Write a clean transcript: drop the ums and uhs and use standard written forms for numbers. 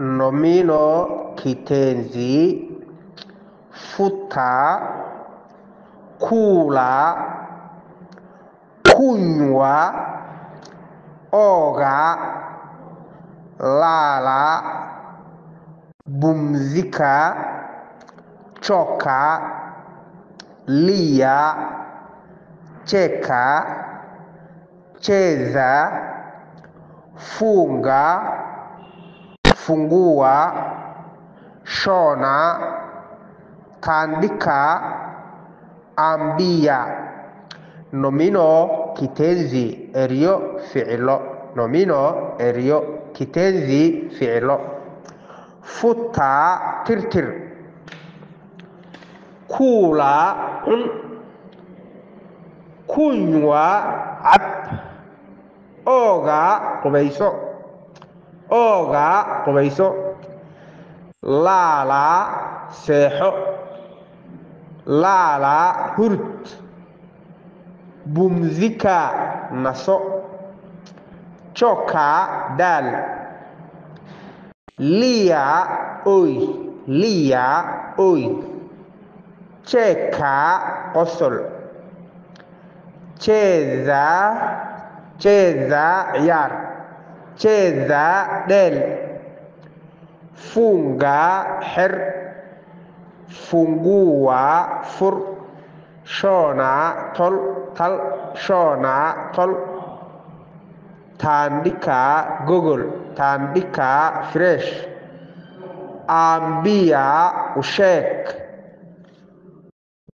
nomino kitenzi, futa, kula, kunywa, oga, lala, bumzika, choka, lia, cheka, cheza, funga, fungua, shona, tandika, ambia. Nomino kitenzi erio ficilo. Nomino erio kitenzi ficilo. Futa tirtir, kula cun, kunywa cab, oga qubayso, oga qubayso, laala seexo, laala hurd, bumzika naso, choka daal, liya oy, liya oy, cheka qosol, cheza ciyaar, cheza dheel, funga xer, fungua fur, shona tol, shona tol, tandika gogol, tandika fresh, ambia u sheeg.